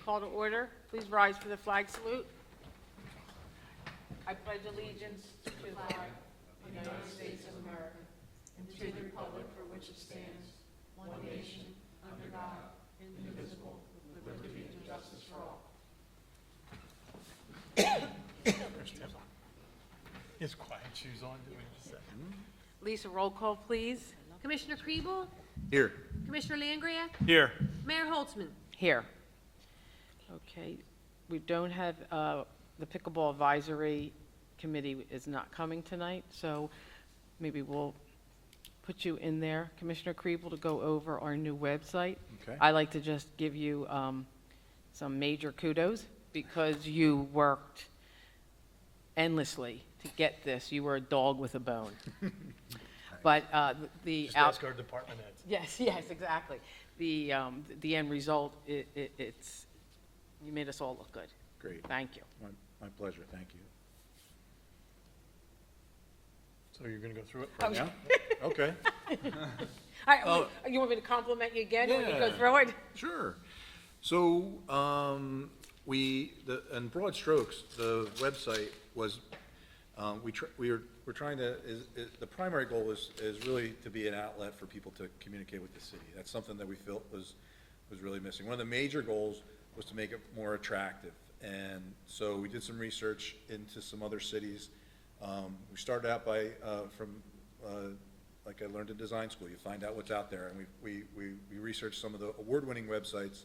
Call to order. Please rise for the flag salute. I pledge allegiance to the flag of the United States of America and to the republic for which it stands, one nation, under God, indivisible, with liberty and justice for all. He has quiet shoes on, doing just that. Lisa, roll call, please. Commissioner Kriebel? Here. Commissioner Langria? Here. Mayor Holtzman? Here. Okay, we don't have, the Pickleball Advisory Committee is not coming tonight, so maybe we'll put you in there, Commissioner Kriebel, to go over our new website. Okay. I like to just give you some major kudos because you worked endlessly to get this. You were a dog with a bone. But the Just ask our department heads. yes, exactly. The end result, it's you made us all look good. Great. Thank you. My pleasure, thank you. So you're going to go through it Oh, right now? Okay, All right, you want me to compliment you again when you go Yeah. through it? sure. So, in broad strokes, the website was, we're trying to, the primary goal is really to be an outlet for people to communicate with the city. That's something that we felt was really missing. One of the major goals was to make it more attractive. And so we did some research into some other cities. We started out by, like I learned in design school, you find out what's out there. And we researched some of the award-winning websites.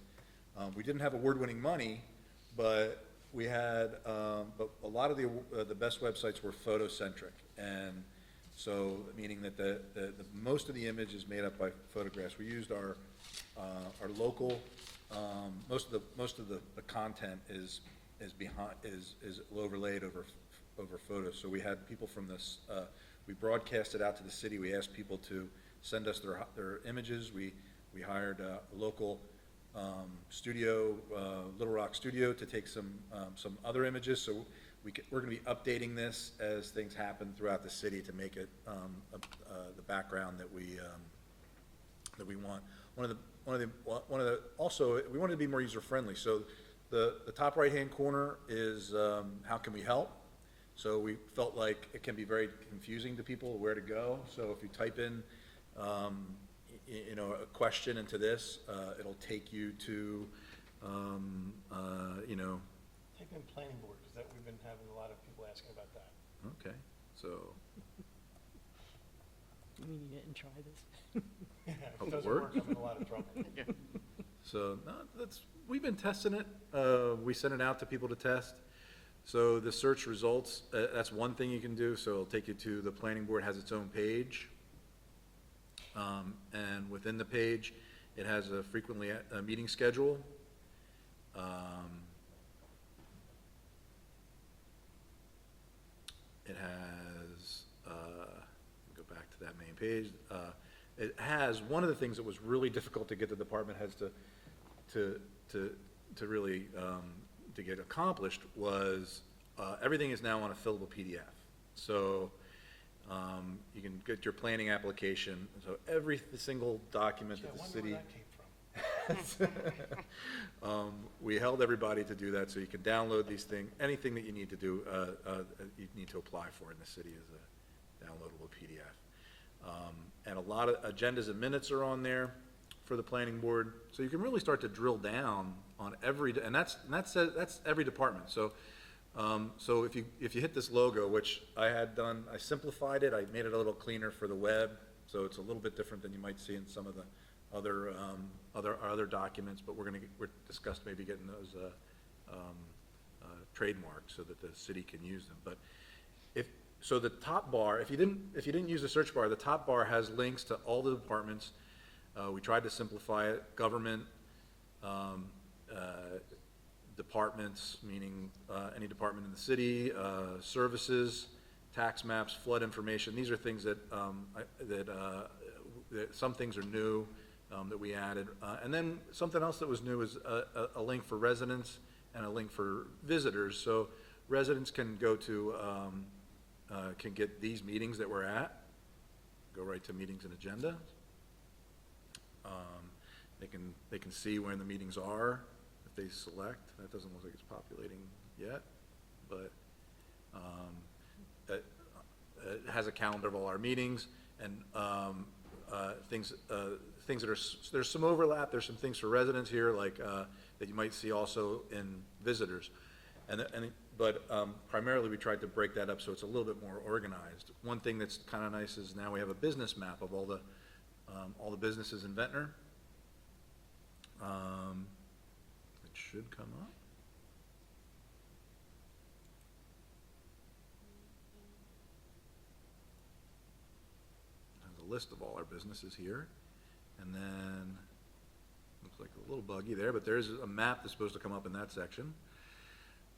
We didn't have award-winning money, but we had, but a lot of the best websites were photocentric. And so, meaning that the most of the image is made up by photographs. We used our local, most of the content is overlaid over photos. So we had people from this, we broadcasted out to the city. We asked people to send us their images. We hired a local studio, Little Rock Studio, to take some other images. So we're going to be updating this as things happen throughout the city to make it the background that we want. Also, we wanted to be more user friendly. So the top right hand corner is how can we help. So we felt like it can be very confusing to people where to go. So if you type in a question into this, it'll take you to, Type in planning board, because we've been having a lot of people asking about that. okay, so, You mean you didn't try this? Yeah, Oh, if it doesn't Word? work, I'm in a lot of trouble. so, no, we've been testing it. We sent it out to people to test. So the search results, that's one thing you can do. So it'll take you to the planning board has its own page. And within the page, it has a frequently a meeting schedule. It has, go back to that main page. It has, one of the things that was really difficult to get the department heads to really, to get accomplished was, everything is now on a fillable PDF. So, you can get your planning application, so every single document Yeah, that I the wonder city. where that came from. We held everybody to do that, so you can download these things, anything that you need to do, you need to apply for in the city as a downloadable PDF. And a lot of agendas and minutes are on there for the planning board, so you can really start to drill down on and that's every department. So, so if you hit this logo, which I had done, I simplified it, I made it a little cleaner for the web, so it's a little bit different than you might see in some of the other documents, but we're discussed maybe getting those trademarked so that the city can use them. But so the top bar, if you didn't use the search bar, the top bar has links to all the departments. We tried to simplify it. Government, departments, meaning any department in the city, services, tax maps, flood information. These are things that some things are new that we added. And then something else that was new is a link for residents and a link for visitors. So residents can go to, can get these meetings that we're at, go right to meetings and agenda. They can see when the meetings are, Phase Select. That doesn't look like it's populating yet, but it has a calendar of all our meetings and things that are, there's some overlap. There's some things for residents here, like that you might see also in visitors. But primarily we tried to break that up so it's a little bit more organized. One thing that's kind of nice is now we have a business map of all the businesses in Ventnor. It should come up. There's a list of all our businesses here. And then, looks like a little buggy there, but there's a map that's supposed to come up in that section.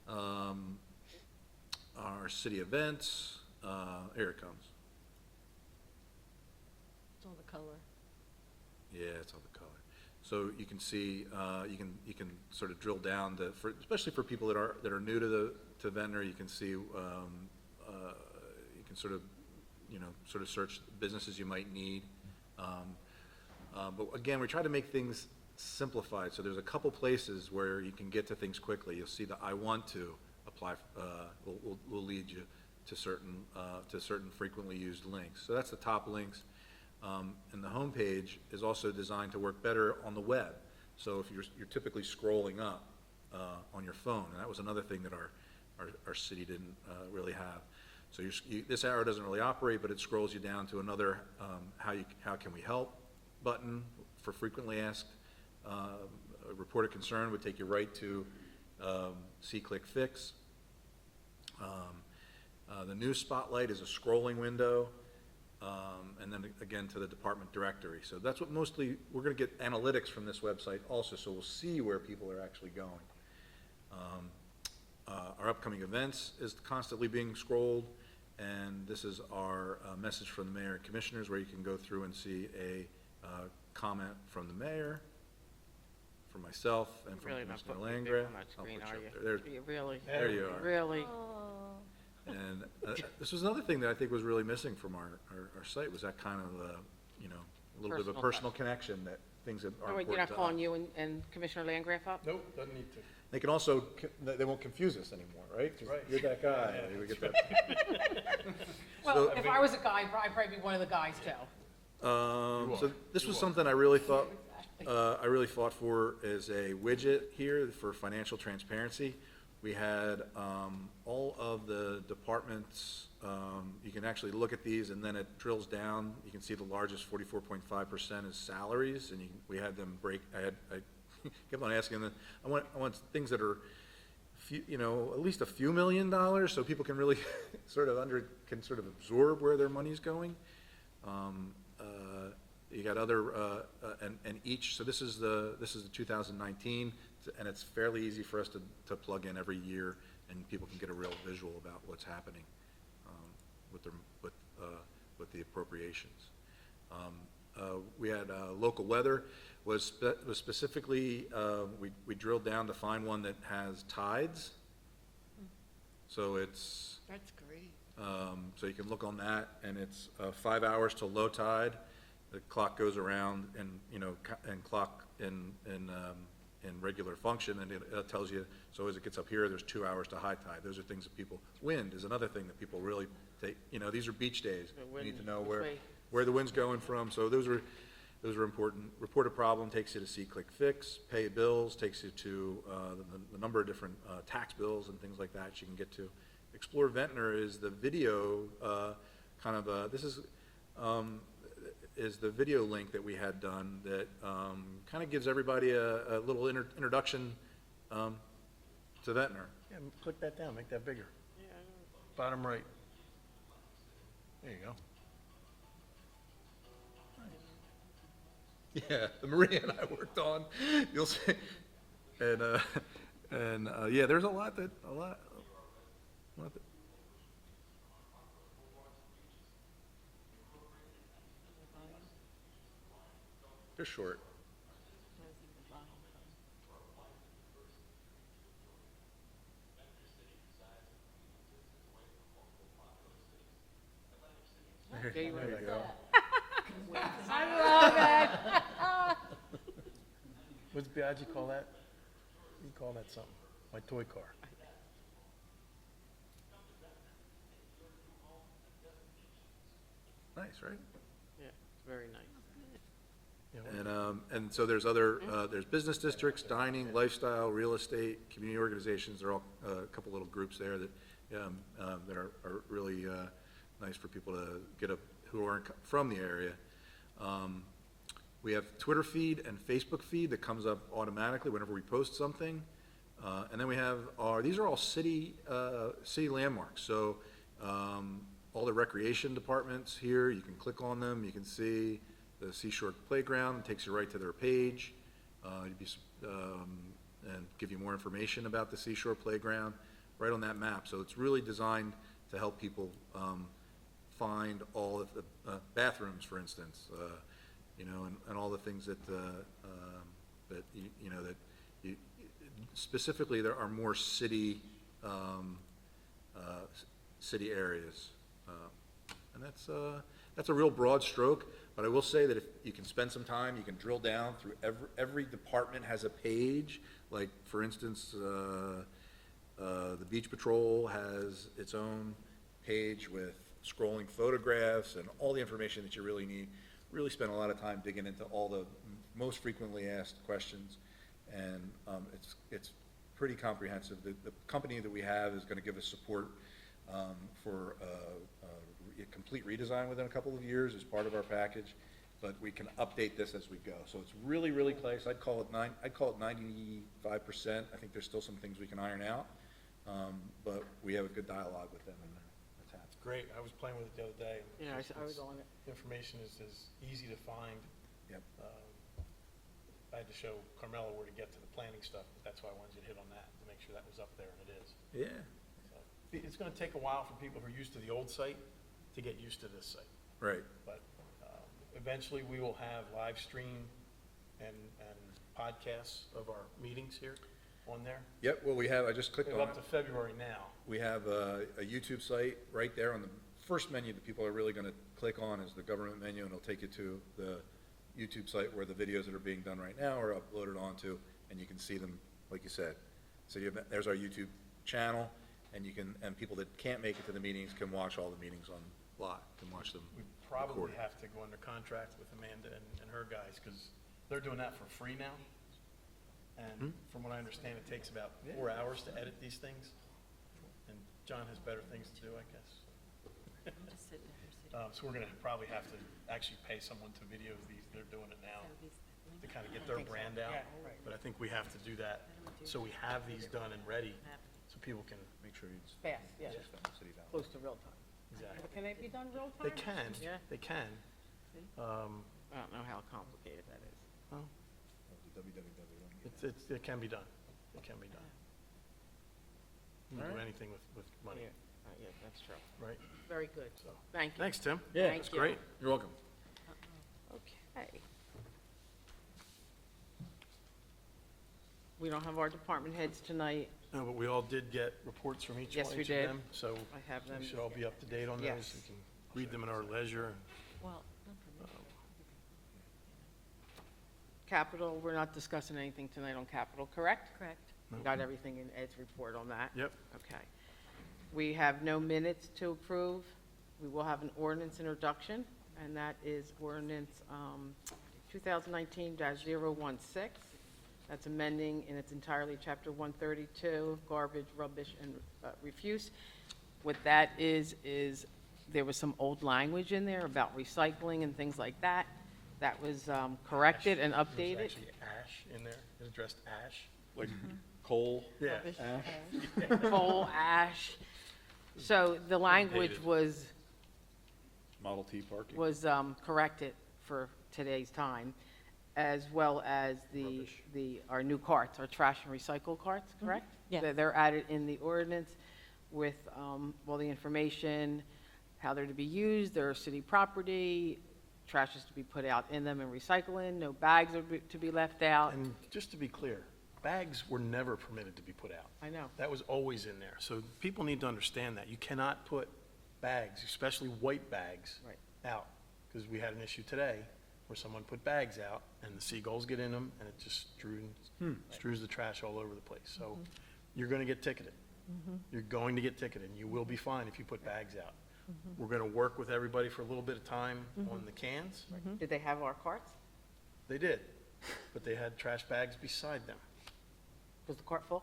Our city events, here it comes. It's all the color. Yeah, it's all the color. So you can see, you can sort of drill down to, especially for people that are new to Ventnor, you can see, you can sort of search businesses you might need. But again, we try to make things simplified. So there's a couple places where you can get to things quickly. You'll see the I want to apply, will lead you to certain frequently used links. So that's the top links. And the home page is also designed to work better on the web. So if you're typically scrolling up on your phone, and that was another thing that our city didn't really have. So this arrow doesn't really operate, but it scrolls you down to another how can we help button for frequently asked. A report of concern would take you right to see, click, fix. The news spotlight is a scrolling window. And then again to the department directory. So that's what mostly, we're going to get analytics from this website also, so we'll see where people are actually going. Our upcoming events is constantly being scrolled, and this is our message from the mayor and commissioners, where you can go through and see a comment from the mayor, from myself, and from Really not Commissioner putting it Langria. on that I'll screen, put are you you? up there. You really, There you are. really? Oh. And this was another thing that I think was really missing from our site, was that kind of, a little bit of a Personal personal connection, that things that are Oh, wait, important you're not to calling us. you and Commissioner Landgraf up? Nope, doesn't need to. They can also, they won't confuse us anymore, right? 'Cause Right. You're that guy. Yeah, We that's get that. Well, So- if I was a guy, I'd probably be one of the guys too. So this was something I really fought for as a widget here for financial transparency. We had all of the departments, you can actually look at these, and then it drills down. You can see the largest 44.5% is salaries, and we had them break. I kept on asking them, I want things that are at least a few $1 million, so people can really sort of absorb where their money's going. You got other and each. So this is the 2019, and it's fairly easy for us to plug in every year, and people can get a real visual about what's happening with the appropriations. We had local weather was specifically we drilled down to find one that has tides. So it's That's great. so you can look on that, and it's 5 hours till low tide. The clock goes around, and clock in regular function, and it tells you. So as it gets up here, there's 2 hours to high tide. Those are things that people. Wind is another thing that people really take. These are beach days. The You need wind, to know which way? where the wind's going from. So those are important. Report a problem takes you to see, click, fix. Pay bills takes you to the number of different tax bills and things like that you can get to. Explore Ventnor is the video this is the video link that we had done that kind of gives everybody a little introduction to Ventnor. Yeah, click that down, make that bigger. Bottom right. There you go. Yeah, the Maria I worked on, you'll see, and yeah, there's a lot. They're short. There you There you go. go. I love it. What's Biaggi call that? You call that something? My toy car. Nice, right? Yeah, it's very nice. And so there's other, there's business districts, dining, lifestyle, real estate, community organizations. There are all a couple little groups there that, that are really nice for people to get up, who aren't from the area. We have Twitter feed and Facebook feed that comes up automatically whenever we post something. And then we have these are all city landmarks. So all the recreation departments here, you can click on them, you can see the Seashore Playground, it takes you right to their page, and give you more information about the Seashore Playground right on that map. So it's really designed to help people find all of the bathrooms, for instance, and all the things that specifically there are more city city areas, and that's a real broad stroke. But I will say that if you can spend some time, you can drill down through every department has a page. Like, for instance, the Beach Patrol has its own page with scrolling photographs and all the information that you really need. Really spend a lot of time digging into all the most frequently asked questions, and it's pretty comprehensive. The company that we have is going to give us support for a complete redesign within a couple of years as part of our package, but we can update this as we go. So it's really, really close. I'd call it 95%. I think there's still some things we can iron out, but we have a good dialogue with them, and that's happening. Great. I was playing with it the other day. Yeah, I was on it. Information is easy to find. Yep. I had to show Carmela where to get to the planning stuff, but that's why I wanted you to hit on that, to make sure that was up there, and it is. Yeah. So, it's gonna take a while for people who are used to the old site to get used to this site. Right. But eventually, we will have live stream and podcasts of our meetings here on there. Yep, well, we have, I just clicked We have on up it. to February now. We have a YouTube site right there on the first menu that people are really going to click on is the government menu, and it'll take you to the YouTube site where the videos that are being done right now are uploaded onto, and you can see them, like you said. So there's our YouTube channel, and people that can't make it to the meetings can watch all the meetings on live, can watch them We probably recorded. have to go under contract with Amanda and her guys, because they're doing that for free now. And from what I understand, it takes about 4 hours to edit these things. And John has better things to do, I guess. So we're gonna probably have to actually pay someone to video these, they're doing it now, to kind of get their brand out. But I think we have to do that, so we have these done and ready, so people can, Make sure it's Fast, yeah, City Valley. close to real time. exactly. But can they be done real time? They can, Yeah. they can. I don't know how complicated that is. Well, it can be done, it can be done. You can do Alright. anything with money, Yeah, that's true. right? Very good. So, Thank you. thanks, Tim. Yeah, Thank That's you. great. You're welcome. Okay. We don't have our department heads tonight. No, but we all did get reports from each Yes, one we of did. them, so I have them. we should all be up to date on those. Yes. We can read them in our leisure. Capital, we're not discussing anything tonight on capital, correct? Correct. We got everything in Ed's report on that? Yep. Okay. We have no minutes to approve. We will have an ordinance introduction, and that is ordinance 2019-016. That's amending in its entirety Chapter 132, garbage, rubbish, and refuse. What that is there was some old language in there about recycling and things like that. That was corrected and There's updated. actually ash in there, it addressed ash. Like coal? Yeah. Coal, ash. So the language Updated. Model T parking? was corrected for today's time, as well as our new carts, our trash and recycle carts, correct? Yes. They're added in the ordinance with all the information, how they're to be used, they're city property, trash is to be put out in them and recycling, no bags are to be left out. And just to be clear, bags were never permitted to be put out. I know. That was always in there. So people need to understand that. You cannot put bags, especially white bags, Right. out. Because we had an issue today where someone put bags out and the seagulls get in them and it just strews the trash all over the place. So you're going to get ticketed. You're going to get ticketed, and you will be fined if you put bags out. We're going to work with everybody for a little bit of time on the cans. Did they have our carts? They did, but they had trash bags beside them. Was the cart full?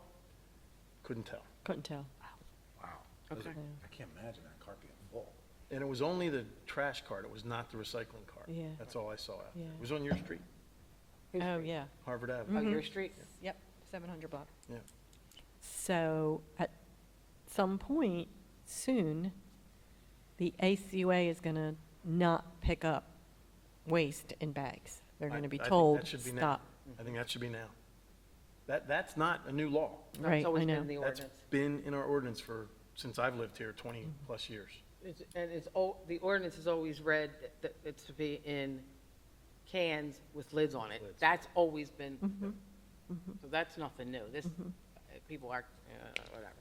Couldn't tell. Couldn't tell. Wow. Okay. I can't imagine that cart being full. And it was only the trash cart. It was not the recycling cart. Yeah. That's all I saw out there. Yeah. It was on your street, Oh, yeah. Harvard Oh, Avenue. your street? Yep, 700 block. Yeah. So at some point soon, the ACUA is going to not pick up waste in bags. They're going to be I think told, that should be now. stop. I think that should be now. That's not a new law. No, Right, It's always I been know. in the That's ordinance. been in our ordinance since I've lived here 20-plus years. And the ordinance is always read that it's to be in cans with lids on it. Lids. That's always been, so that's nothing new. This, people are, whatever.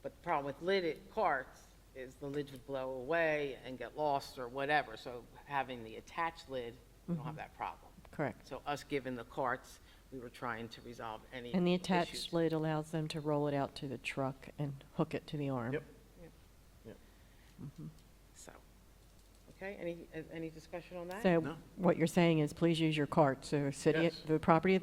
But the problem with lidded carts is the lids would blow away and get lost or whatever. So having the attached lid, you don't have that problem. Correct. So us giving the carts, we were trying to resolve any And the issues. attached lid allows them to roll it out to the truck and hook it to the arm. Yep. So, okay, any discussion on that? So No. what you're saying is please use your cart. So city, Yes. the property,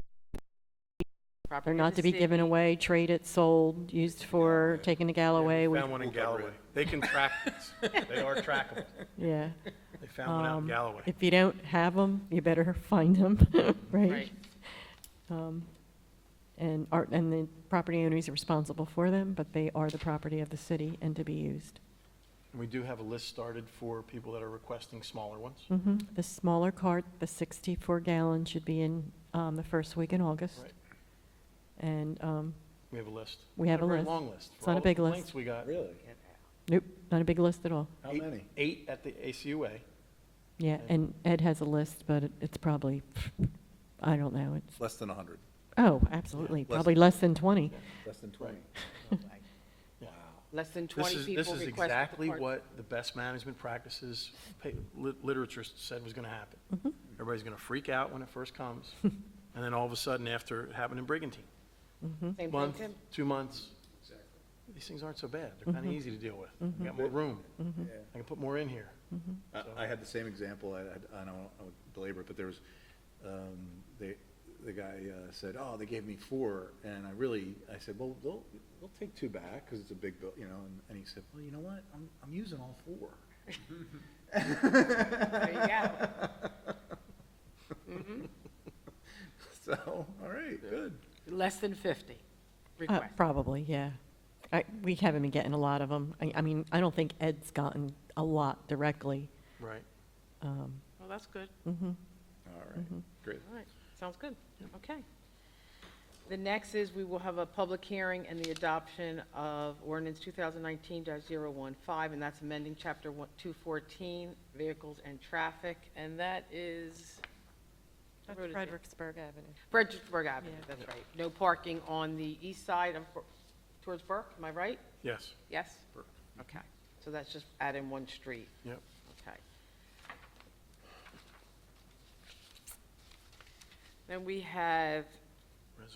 Property they're of not the to be given city. away, traded, sold, used for taking to Galloway. We found one in We'll cover Galloway. it. They can track these. They are trackable. Yeah. They found one out in Galloway. If you don't have them, you better find them, right? Right. And the property owners are responsible for them, but they are the property of the city and to be used. We do have a list started for people that are requesting smaller ones. The smaller cart, the 64 gallon, should be in the first week in August. Right. And, We have a list. We have Not a very list. long list. It's For not a all the big list. complaints we got. Really? nope, not a big list at all. How Eight- many? 8 at the ACUA. Yeah, Okay. and Ed has a list, but it's probably, I don't know, it's, Less than 100, oh, absolutely, Less probably less than 20. less than 20. Yeah. Less than This 20 is, people this is requested the exactly cart. what the best management practices literature said was going to happen. Everybody's going to freak out when it first comes, and then all of a sudden, after it happened in Brigantine, Same thing, month, Tim? 2 months, these things aren't so bad. They're kind of easy to deal with. I got more room. Yeah. I can put more in here. I had the same example, I don't want to belabor it, but there was, the guy said, oh, they gave me 4, and I said, well, they'll take 2 back, because it's a big bill, and he said, well, you know what, I'm using all 4. There you go. So, all right, good. Less than 50 requests. Probably, yeah. We haven't been getting a lot of them. I mean, I don't think Ed's gotten a lot directly. Right. Well, that's good. All right, great. All right, sounds good. Okay. The next is we will have a public hearing and the adoption of ordinance 2019-015, and that's amending Chapter 214, Vehicles and Traffic, and that is... That's what is it? Fredericksburg Avenue. Fredericksburg Avenue, Yeah. that's right. No parking on the east side of, towards Burke, am I right? Yes. Yes? Okay, so that's just add in one street. Yep. Okay. Then we have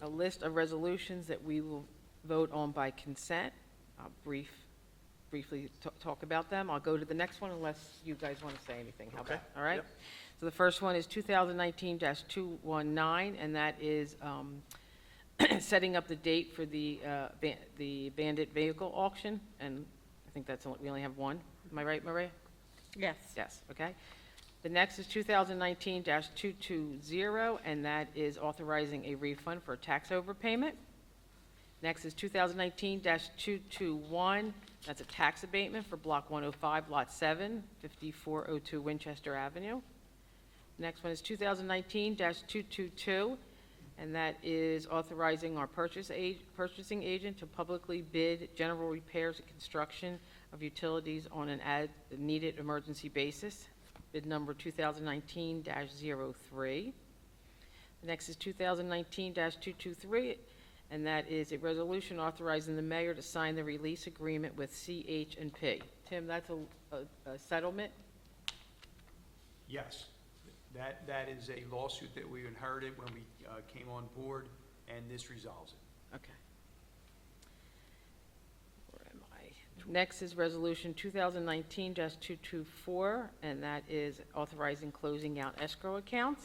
a list of resolutions that we will vote on by consent. I'll briefly talk about them. I'll go to the next one unless you guys want to say anything. How about, Okay. all right? Yep. So the first one is 2019-219, and that is setting up the date for the bandit vehicle auction, and I think we only have one. Am I right, Maria? Yes. Yes, okay. The next is 2019-220, and that is authorizing a refund for a tax overpayment. Next is 2019-221, that's a tax abatement for Block 105, Lot 7, 5402 Winchester Avenue. Next one is 2019-222, and that is authorizing our purchasing agent to publicly bid general repairs and construction of utilities on an as-needed emergency basis. Bid number 2019-03. The next is 2019-223, and that is a resolution authorizing the mayor to sign the release agreement with CH&P. Tim, that's a settlement? Yes, that is a lawsuit that we inherited when we came on board, and this resolves it. Okay. Where am I? Next is Resolution 2019-224, and that is authorizing closing out escrow accounts.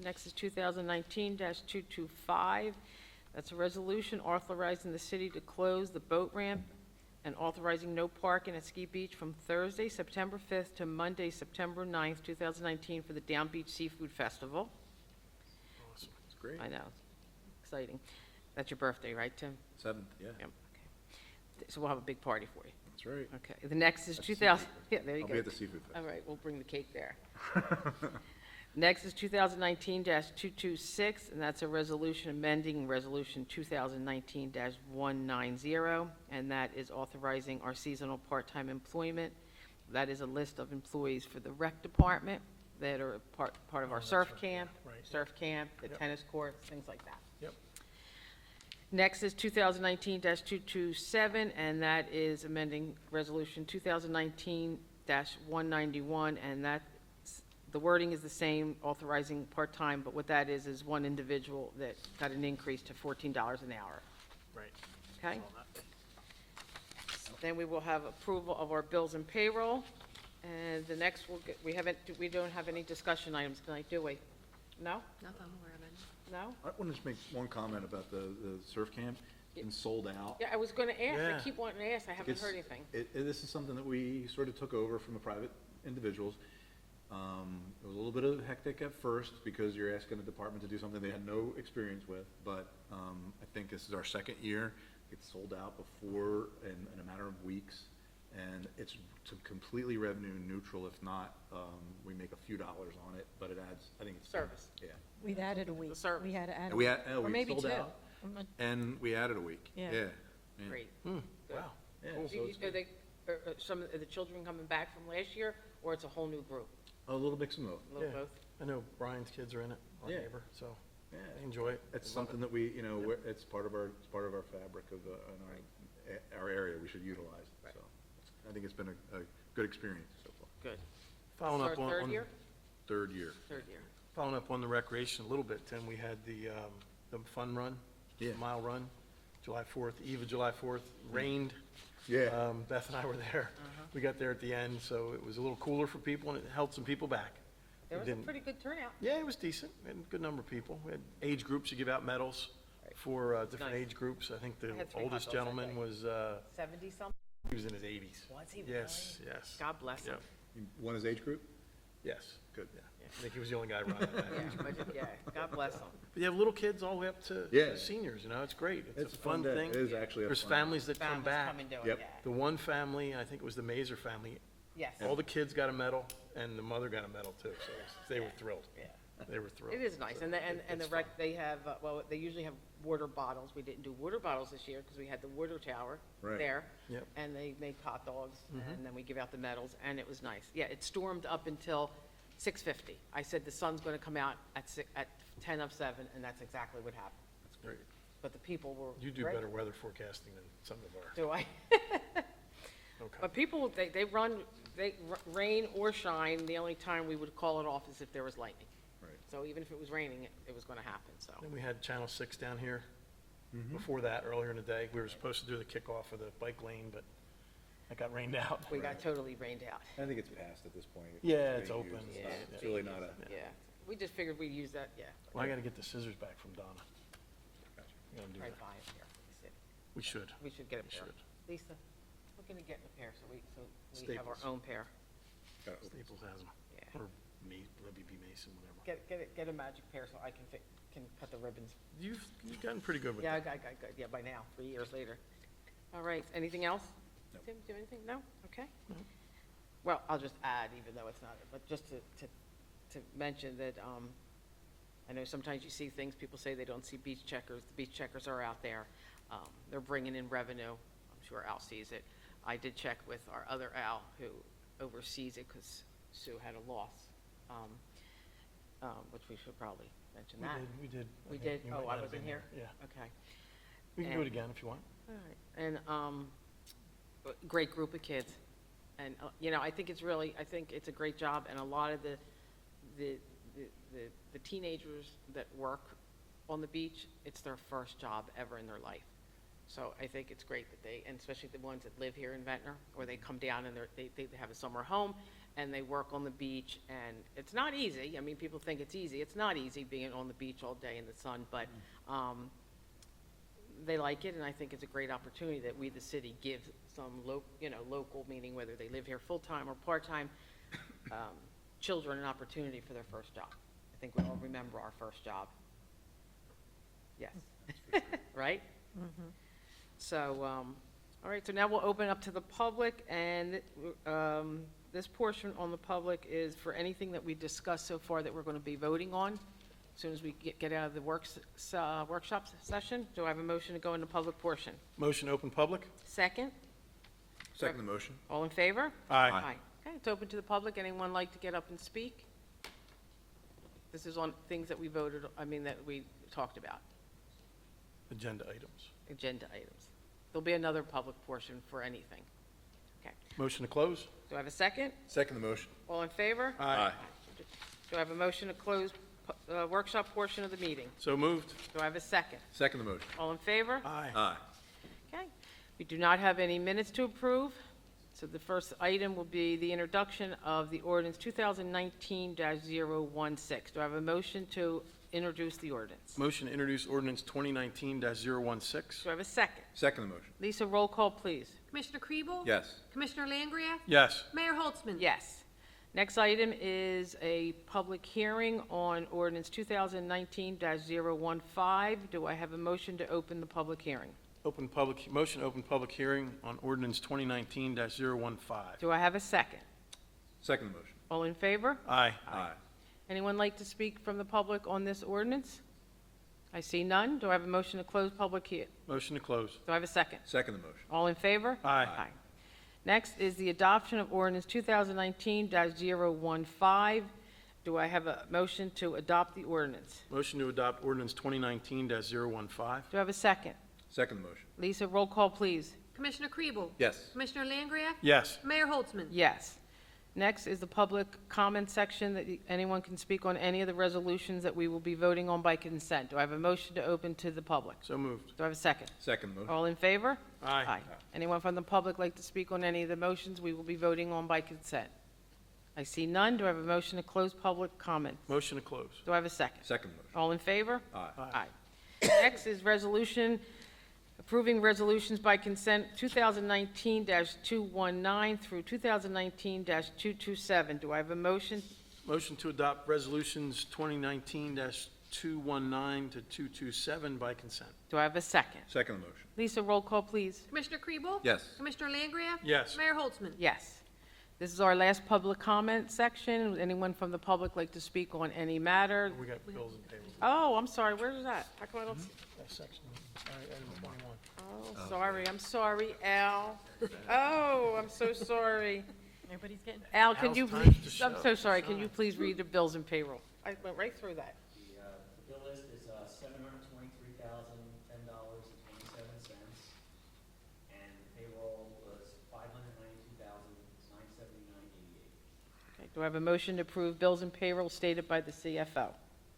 Next is 2019-225. That's a resolution authorizing the city to close the boat ramp and authorizing no parking at Ski Beach from Thursday, September 5th to Monday, September 9th, 2019 for the Down Beach Seafood Festival. Awesome. It's great. I know, exciting. That's your birthday, right, Tim? 7th, yeah, Yep, okay. So we'll have a big party for you. that's right. Okay, the next is That's 2000, seafood. yeah, there you I'll go. be at the seafood fest. All right, we'll bring the cake there. Next is 2019-226, and that's a resolution amending Resolution 2019-190, and that is authorizing our seasonal part-time employment. That is a list of employees for the rec department that are part of our Oh, that's surf right, camp, yeah, right. surf camp, the Yep. tennis courts, things like that. Yep. Next is 2019-227, and that is amending Resolution 2019-191, and that, the wording is the same, authorizing part-time, but what that is one individual that got an increase to $14 an hour, Right. okay? All that. Then we will have approval of our bills and payroll, and the next we don't have any discussion items tonight, do we? No? Not that I'm aware of any. No? I want to just make one comment about the surf camp. It's been sold out. Yeah, I was gonna ask, I Yeah. keep wanting to ask, I haven't It's- heard anything. This is something that we sort of took over from the private individuals. It was a little bit of hectic at first because you're asking the department to do something they had no experience with, but I think this is our second year. It's sold out before in a matter of weeks, and it's completely revenue neutral. If not, we make a few dollars on it, but it adds, I think it's. Service. Yeah. We've added a week. service. We had to add a We week. had, Or we maybe sold two. out, I'm not- and we added a week. Yeah. Yeah. Great. Wow. Yeah, Do so you- it's Are good. they, are some of the children coming back from last year, or it's a whole new group? A little mix and both. A little Yeah. both? I know Brian's kids are in it, our Yeah. neighbor, so Yeah. they enjoy it. It's They love something that we, it's part of our fabric of, in our area, we should utilize. Right. So, I think it's been a good experience so far. Good. it. Following This up is our on. third year? Third year. Third year. Following up on the recreation a little bit, Tim, we had the fun run, Yeah. mile run, July 4th, eve of July 4th, rained. Yeah. Beth and I were there. We got there at the end, so it was a little cooler for people, and it held some people back. There It was a didn't- pretty good turnout. Yeah, it was decent. We had a good number of people. We had age groups, you give out medals Right. for different Nice. age groups. I think the I had 3 hot oldest dogs that gentleman day. was, 70-something? he was in his 80s. Was he Yes, yes. God bless him. Yep. You won his age group? Yes. Good. Yeah. I think he was the only guy running that. Yeah, yeah, God bless him. But you have little kids all the way up to Yeah. seniors, it's great. It's a a fun fun day. thing. It is actually a There's fun- families that come Families back. come and do it, Yep. yeah. The one family, I think it was the Mazer family, Yes. all the kids got a medal, and the mother got a medal too, so they were thrilled. Yeah. They were thrilled. It is nice, and the It's rec, fun. they have, well, they usually have water bottles. We didn't do water bottles this year because we had the water tower Right. there. Yep. And they make hot dogs, Mm-hmm. and then we give out the medals, and it was nice. Yeah, it stormed up until 6:50. I said the sun's gonna come out at 10 of 7, and that's exactly what happened. That's great. But the people were You do great. better weather forecasting than some of our, Do I? okay. But people, they run, rain or shine, the only time we would call it off is if there was lightning. Right. So even if it was raining, it was gonna happen, so. Then we had Channel 6 down here. Mm-hmm. Before that, earlier in the day, we were supposed to do the kickoff of the bike lane, but that got rained out. We got totally rained out. I think it's passed at this point. Yeah, it's being open. used. Yeah, It's really not a, Yeah, we just figured we'd use that, yeah. Well, I gotta get the scissors back from Donna. Gotcha. We gotta do Right that. by it here. We said We should. we should get a We pair. should. Lisa, we're gonna get a pair, so we have our Staples. own pair. gotta open. Staples has them. Yeah. Or Libby B. Mason, whatever. Get a magic pair so I can cut the ribbons. You've gotten pretty good with Yeah, I that. got good, yeah, by now, 3 years later. All right, anything else? No. Tim, do you have anything? No? Okay. No. Well, I'll just add, even though it's not, but just to mention that, I know sometimes you see things, people say they don't see beach checkers. The beach checkers are out there. They're bringing in revenue. I'm sure Al sees it. I did check with our other Al who oversees it because Sue had a loss, which we should probably mention that. We did. We think did? you Oh, might I not have wasn't been here? Yeah. Okay. We can do it And- again if you want. All right, and, great group of kids. And, I think it's a great job, and a lot of the teenagers that work on the beach, it's their first job ever in their life. So I think it's great that they, and especially the ones that live here in Ventnor, or they come down and they have a summer home, and they work on the beach, and it's not easy. I mean, people think it's easy. It's not easy being on the beach all day in the sun, but they like it, and I think it's a great opportunity that we, the city, give some local, meaning whether they live here full-time or part-time, children an opportunity for their first job. I think we all remember our first job. Yes. Right? So, all right, so now we'll open up to the public, and this portion on the public is for anything that we discussed so far that we're going to be voting on as soon as we get out of the workshop session. Do I have a motion to go into public portion? Motion to open public? Second? Second the motion. All in favor? Aye. Okay, it's open to the public. Anyone like to get up and speak? This is on things that we voted, that we talked about, Agenda items. agenda items. There'll be another public portion for anything. Okay. Motion to close? Do I have a second? Second the motion. All in favor? Aye. Do I have a motion to close workshop portion of the meeting? So moved? Do I have a second? Second the motion. All in favor? Aye. Aye. Okay. We do not have any minutes to approve, so the first item will be the introduction of the ordinance 2019-016. Do I have a motion to introduce the ordinance? Motion to introduce ordinance 2019-016? Do I have a second? Second the motion. Lisa, roll call, please. Commissioner Kriebel? Yes. Commissioner Langria? Yes. Mayor Holtzman? Yes. Next item is a public hearing on ordinance 2019-015. Do I have a motion to open the public hearing? Motion to open public hearing on ordinance 2019-015? Do I have a second? Second the motion. All in favor? Aye. Aye. Anyone like to speak from the public on this ordinance? I see none. Do I have a motion to close public Motion to close? Do I have a second? Second the motion. All in favor? Aye. Next is the adoption of ordinance 2019-015. Do I have a motion to adopt the ordinance? Motion to adopt ordinance 2019-015? Do I have a second? Second the motion. Lisa, roll call, please. Commissioner Kriebel? Yes. Commissioner Langria? Yes. Mayor Holtzman? Yes. Next is the public comment section that anyone can speak on any of the resolutions that we will be voting on by consent. Do I have a motion to open to the public? So moved? Do I have a second? Second the motion. All in favor? Aye. Anyone from the public like to speak on any of the motions we will be voting on by consent? I see none. Do I have a motion to close public comment? Motion to close? Do I have a second? Second the motion. All in favor? Aye. Aye. Next is resolution, approving resolutions by consent 2019-219 through 2019-227. Do I have a motion? Motion to adopt resolutions 2019-219 to 227 by consent? Do I have a second? Second the motion. Lisa, roll call, please. Commissioner Kriebel? Yes. Commissioner Langria? Yes. Mayor Holtzman? Yes. This is our last public comment section. Would anyone from the public like to speak on any matter? We got bills and payrolls. Oh, I'm sorry, where is that? How come I don't see? That section, item 21. Oh, sorry, I'm sorry, Al. Oh, I'm so sorry. Nobody's getting. Al, can Al's you time's please, to I'm show. so sorry, can you please read the bills and payroll? I went right through that. The bill list is $723,010.27, and the payroll was $592,979.88. Okay, do I have a motion to approve bills and payroll stated by the CFO?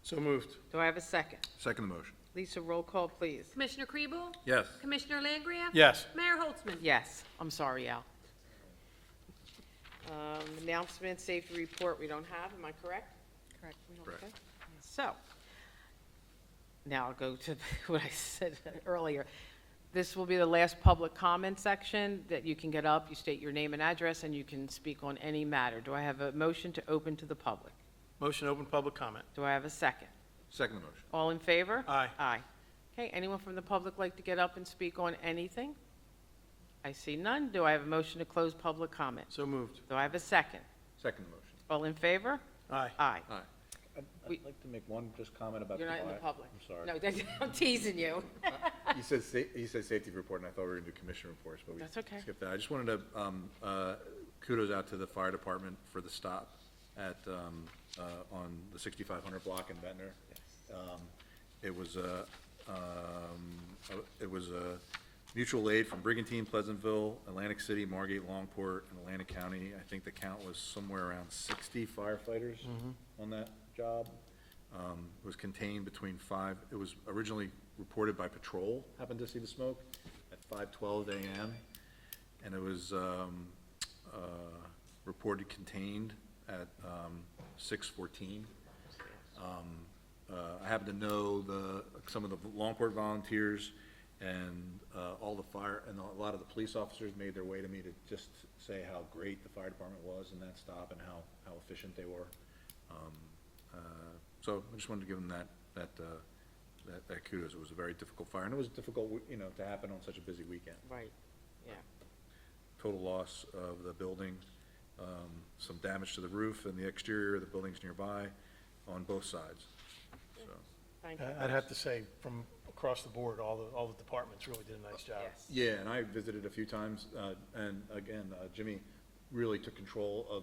So moved? Do I have a second? Second the motion. Lisa, roll call, please. Commissioner Kriebel? Yes. Commissioner Langria? Yes. Mayor Holtzman? Yes, I'm sorry, Al. Announcement, safety report, we don't have, am I correct? Correct. Correct. Okay. So, now I'll go to what I said earlier. This will be the last public comment section that you can get up, you state your name and address, and you can speak on any matter. Do I have a motion to open to the public? Motion to open public comment? Do I have a second? Second the motion. All in favor? Aye. Aye. Okay, anyone from the public like to get up and speak on anything? I see none. Do I have a motion to close public comment? So moved? Do I have a second? Second the motion. All in favor? Aye. Aye. I'd We- like to make one just comment about the You're not in the fire. public. I'm sorry. No, I'm teasing you. You said safety report, and I thought we were going to do commission reports, but we That's okay. skipped that. I just wanted to kudos out to the fire department for the stop at, on the 6500 block in Ventnor. It was a mutual aid from Brigantine, Pleasantville, Atlantic City, Margate, Longport, and Atlantic County. I think the count was somewhere around 60 firefighters on that job. It was contained between it was originally reported by patrol, happened to see the smoke at 5:12 a.m. And it was reported contained at 6:14. I happen to know some of the Longport volunteers and all the fire, and a lot of the police officers made their way to me to just say how great the fire department was in that stop and how efficient they were. So I just wanted to give them that kudos. It was a very difficult fire, and it was difficult, to happen on such a busy weekend. Right, yeah. Total loss of the building, some damage to the roof and the exterior of the buildings nearby on both sides, so. Thank you. I'd have to say, from across the board, all the departments really did a nice job. Yes. Yeah, and I visited a few times, and again, Jimmy really took control of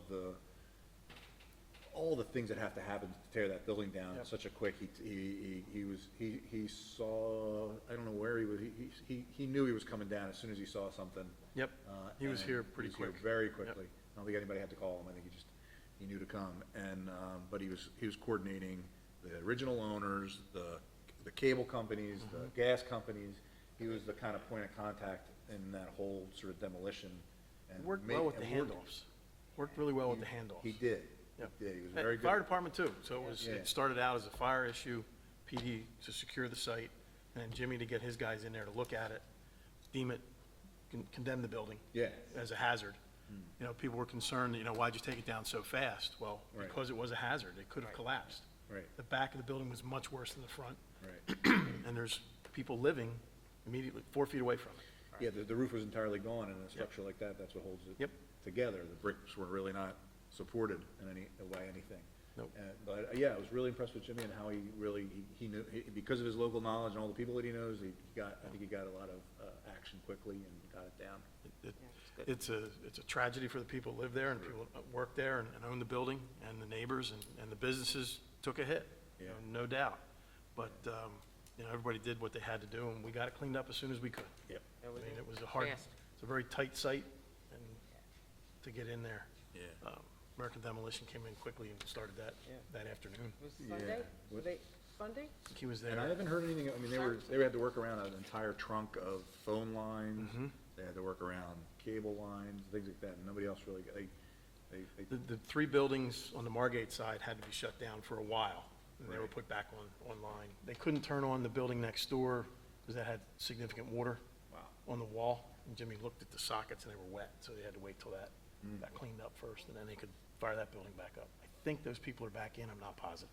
all the things that have to happen to tear that building down Yep. such a quick, he saw, I don't know where he was, he knew he was coming down as soon as he saw something. Yep, he was and here pretty he was here quick. very quickly. I don't think anybody had to call him, I think he knew to come, and, but he was coordinating the original owners, the cable companies, the gas companies. He was the kind of point of contact in that whole sort of demolition. And Worked made- well with the and worked- handoffs. Worked really well with the handoffs. He did. Yep. He did. He was And very good. Fire department too, so Yeah. it started out as a fire issue, PD to secure the site, and then Jimmy to get his guys in there to look at it, deem it, condemn the building Yeah. as a hazard. People were concerned, why'd you take it down so fast? Well, Right. because it was a hazard, it could have collapsed. Right, The back of the building was much worse than the front, right. and there's people living immediately 4 feet away from it. Yeah, the roof was entirely gone, and a structure like that's what holds it Yep. together. The bricks were really not supported by anything. Nope. But, yeah, I was really impressed with Jimmy and how he really, he knew, because of his local knowledge and all the people that he knows, I think he got a lot of action quickly and got it down. It's a tragedy for the people who live there and people that work there and own the building, and the neighbors and the businesses took a hit, Yeah. no doubt. But, everybody did what they had to do, and we got it cleaned up as soon as we could. Yep. I mean, it was it's a very tight site, and to get in there. Yeah. American Demolition came in quickly and started that afternoon. Was Yeah. Sunday? Were What- they, Sunday? I think he was And I there. haven't heard anything, I mean, they had to work around an entire trunk of phone lines. Mhm. They had to work around cable lines, things like that, and nobody else really, they The 3 buildings on the Margate side had to be shut down for a while, and they were Right. put back online. They couldn't turn on the building next door because that had significant water Wow. on the wall. And Jimmy looked at the sockets and they were wet, so they had to wait till that Mm. got cleaned up first, and then they could fire that building back up. I think those people are back in, I'm not positive.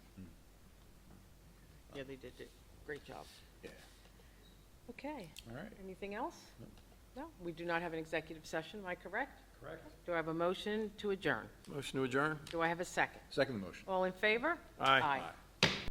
Yeah, they did a great job. Yeah, Okay. all right. Anything else? No, we do not have an executive session, am I correct? Correct. Do I have a motion to adjourn? Motion to adjourn? Do I have a second? Second motion. All in favor? Aye. Aye.